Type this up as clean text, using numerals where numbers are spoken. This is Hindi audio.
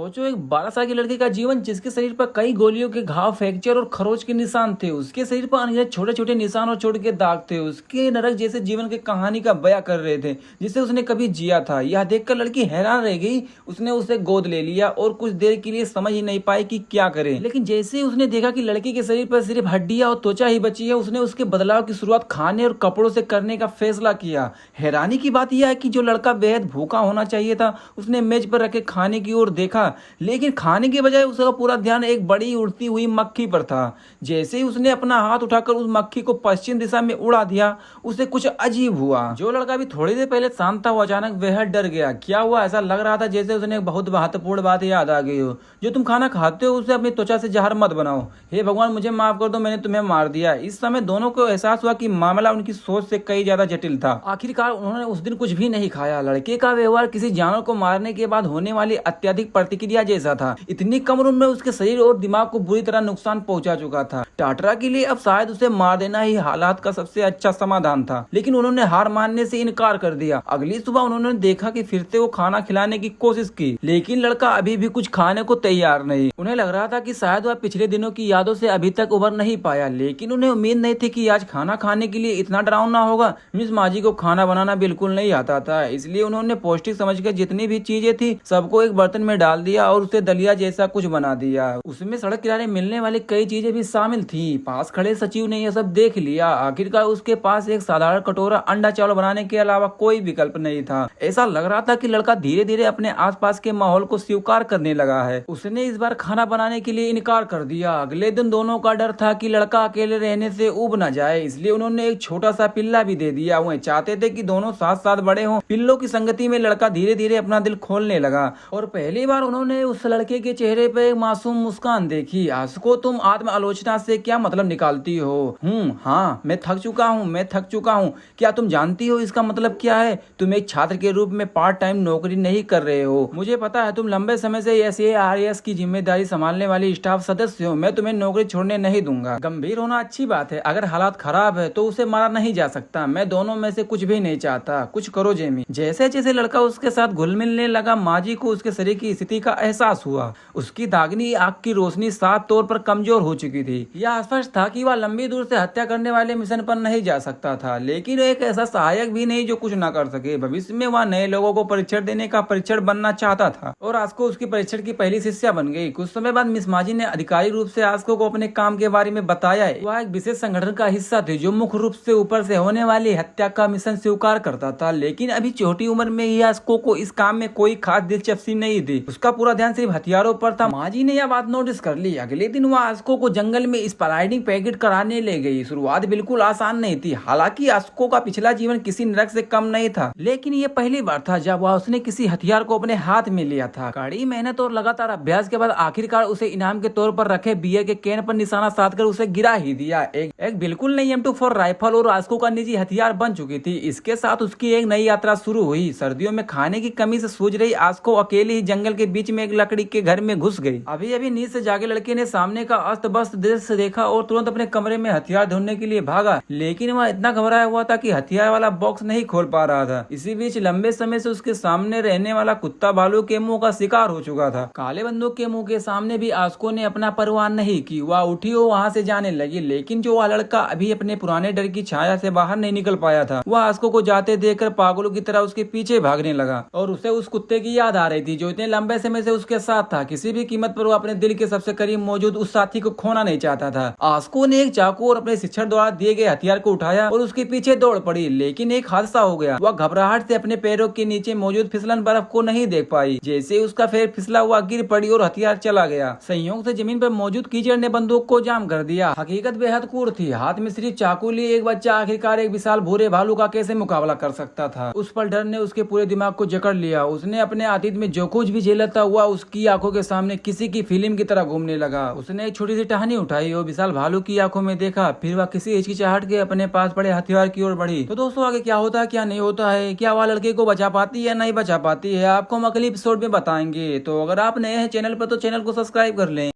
सोचो एक 12 साल की लड़की का जीवन जिसके शरीर पर कई गोलियों के घाव, फ्रैक्चर और खरोच के निशान थे। उसके शरीर पर अनगिनत छोटे छोटे निशान और चोट के दाग थे। उसके नरक जैसे जीवन की कहानी का बयां कर रहे थे जिसे उसने कभी जिया था। यह देखकर लड़की हैरान रह गई। उसने उसे गोद ले लिया और कुछ देर के लिए समझ ही नहीं पाई कि क्या करे। लेकिन जैसे ही उसने देखा कि लड़की के शरीर पर सिर्फ हड्डियां और त्वचा ही बची है, उसने उसके बदलाव की शुरुआत खाने और कपड़ों से करने का फैसला किया। हैरानी की बात यह है कि जो लड़का बेहद भूखा होना चाहिए था, उसने मेज पर रखे खाने की ओर देखा, लेकिन खाने के बजाय उसका पूरा ध्यान एक बड़ी उड़ती हुई मक्खी पर था। जैसे ही उसने अपना हाथ उठाकर उस मक्खी को पश्चिम दिशा में उड़ा दिया, उसे कुछ अजीब हुआ। जो लड़का भी थोड़ी देर पहले शांत था, वो अचानक बेहद डर गया। क्या हुआ? ऐसा लग रहा था जैसे उसने एक बहुत महत्वपूर्ण बात याद आ गई हो। जो तुम खाना खाते हो उसे अपनी त्वचा से जहर मत बनाओ। हे भगवान, मुझे माफ कर दो, मैंने तुम्हें मार दिया। इस समय दोनों को एहसास हुआ कि मामला उनकी सोच से कई ज्यादा जटिल था। आखिरकार उन्होंने उस दिन कुछ भी नहीं खाया। लड़के का व्यवहार किसी जानवर को मारने के बाद होने वाली अत्यधिक प्रतिक्रिया जैसा था। इतनी कम उम्र में उसके शरीर और दिमाग को बुरी तरह नुकसान पहुंचा चुका था। टाटरा के लिए अब शायद उसे मार देना ही हालात का सबसे अच्छा समाधान था, लेकिन उन्होंने हार मानने से इनकार कर दिया। अगली सुबह उन्होंने देखा कि फिर से वो खाना खिलाने की कोशिश की, लेकिन लड़का अभी भी कुछ खाने को तैयार नहीं। उन्हें लग रहा था कि शायद वह पिछले दिनों की यादों से अभी तक उबर नहीं पाया, लेकिन उन्हें उम्मीद नहीं थी कि आज खाना खाने के लिए इतना डरावना होगा। मिस माजी को खाना बनाना बिल्कुल नहीं आता था, इसलिए उन्होंने पौष्टिक समझकर जितनी भी चीजें थी सबको एक बर्तन में डाल दिया और उसे दलिया जैसा कुछ बना दिया। उसमें सड़क किनारे मिलने वाली कई चीजें भी शामिल थी। पास खड़े सचिव ने यह सब देख लिया। आखिरकार उसके पास एक साधारण कटोरा अंडा चावल बनाने के अलावा कोई विकल्प नहीं था। ऐसा लग रहा था कि लड़का धीरे धीरे अपने आसपास के माहौल को स्वीकार करने लगा है। उसने इस बार खाना बनाने के लिए इनकार कर दिया। अगले दिन दोनों का डर था कि लड़का अकेले रहने से उब न जाए, इसलिए उन्होंने एक छोटा सा पिल्ला भी दे दिया। वो चाहते थे कि दोनों साथ साथ बड़े हों। पिल्लों की संगति में लड़का धीरे धीरे अपना दिल खोलने लगा और पहली बार उन्होंने उस लड़के के चेहरे पर एक मासूम मुस्कान देखी। आस्को, तुम आत्म आलोचना से क्या मतलब निकालती हो? हाँ, मैं थक चुका हूँ। क्या तुम जानती हो इसका मतलब क्या है? तुम एक छात्र के रूप में पार्ट टाइम नौकरी नहीं कर रहे हो। मुझे पता है तुम लंबे समय से SARS की जिम्मेदारी संभालने वाली स्टाफ सदस्य हो। मैं तुम्हें नौकरी छोड़ने नहीं दूंगा। गंभीर होना अच्छी बात है, अगर हालात खराब है तो उसे मारा नहीं जा सकता। मैं दोनों में से कुछ भी नहीं चाहता। कुछ करो जेमी। जैसे जैसे लड़का उसके साथ घुल मिलने लगा, माजी को उसके शरीर की स्थिति का एहसास हुआ। उसकी दागनी आंख की रोशनी साफ तौर पर कमजोर हो चुकी थी। यह स्पष्ट था कि वह लंबी दूर से हत्या करने वाले मिशन पर नहीं जा सकता था, लेकिन एक ऐसा सहायक भी नहीं जो कुछ न कर सके। भविष्य में वह नए लोगों को परीक्षण देने का परीक्षण बनना चाहता था और आस्को उसकी परीक्षण की पहली शिष्या बन गई। कुछ समय बाद मिस माजी ने आधिकारिक रूप से आस्को को अपने काम के बारे में बताया। वह एक विशेष संगठन का हिस्सा थी जो मुख्य रूप से ऊपर से होने वाली हत्या का मिशन स्वीकार करता था, लेकिन अभी छोटी उम्र में ही आस्को को इस काम में कोई खास दिलचस्पी नहीं थी। उसका पूरा ध्यान सिर्फ हथियारों पर था। माजी ने यह बात नोटिस कर ली। अगले दिन वह आस्को को जंगल में स्पाइराइडिंग पैकेट कराने ले गई। शुरुआत बिल्कुल आसान नहीं थी। हालांकि आस्को का पिछला जीवन किसी नरक से कम नहीं था, लेकिन ये पहली बार था जब वह उसने किसी हथियार को अपने हाथ में लिया था। कड़ी मेहनत और लगातार अभ्यास के बाद आखिरकार उसे इनाम के तौर पर रखे बियर के कैन पर निशाना साधकर उसे गिरा ही दिया। एक बिल्कुल नई M24 राइफल और आस्को का निजी हथियार बन चुकी थी। इसके साथ उसकी एक नई यात्रा शुरू हुई। सर्दियों में खाने की कमी से सूझ रही आस्को अकेली ही जंगल के बीच में एक लकड़ी के घर में घुस गई। अभी अभी नींद से जागे लड़के ने सामने का अस्त व्यस्त दृश्य देखा और तुरंत अपने कमरे में हथियार ढूंढने के लिए भागा, लेकिन वह इतना घबराया हुआ था कि हथियार वाला बॉक्स नहीं खोल पा रहा था। इसी बीच लंबे समय से उसके सामने रहने वाला कुत्ता भालू के मुंह का शिकार हो चुका था। काले बंदूक के मुंह के सामने भी आस्को ने अपना परवाह नहीं की। वह उठी और वहां से जाने लगी, लेकिन जो वह लड़का अभी अपने पुराने डर की छाया से बाहर नहीं निकल पाया था, वह आस्को को जाते देखकर पागलों की तरह उसके पीछे भागने लगा और उसे उस कुत्ते की याद आ रही थी जो इतने लंबे समय से उसके साथ था। किसी भी कीमत पर वो अपने दिल के सबसे करीब मौजूद उस साथी को खोना नहीं चाहता था। आस्को ने एक चाकू और अपने शिक्षक द्वारा दिए गए हथियार को उठाया और उसके पीछे दौड़ पड़ी, लेकिन एक हादसा हो गया। वह घबराहट से अपने पैरों के नीचे मौजूद फिसलन बर्फ को नहीं देख पाई। जैसे उसका पैर फिसला हुआ गिर पड़ी और हथियार चला गया। संयोग से जमीन पर मौजूद कीचड़ ने बंदूक को जाम कर दिया। हकीकत बेहद क्रूर थी। हाथ में सिर्फ चाकू लिए एक बच्चा आखिरकार एक विशाल भूरे भालू का कैसे मुकाबला कर सकता था? उस पर डर ने उसके पूरे दिमाग को जकड़ लिया। उसने अपने अतीत में जो कुछ भी झेलता हुआ उसकी आंखों के सामने किसी की फिल्म की तरह घूमने लगा। उसने एक छोटी सी टहनी उठाई और विशाल भालू की आंखों में देखा। फिर वह किसी हिचकिचाहट के अपने पास पड़े हथियार की ओर बढ़ी। तो दोस्तों, आगे क्या होता है क्या नहीं होता है, क्या वह लड़के को बचा पाती है या नहीं बचा पाती है, आपको हम अगले एपिसोड में बताएंगे। तो अगर आप नए हैं चैनल पर तो चैनल को सब्सक्राइब कर लें।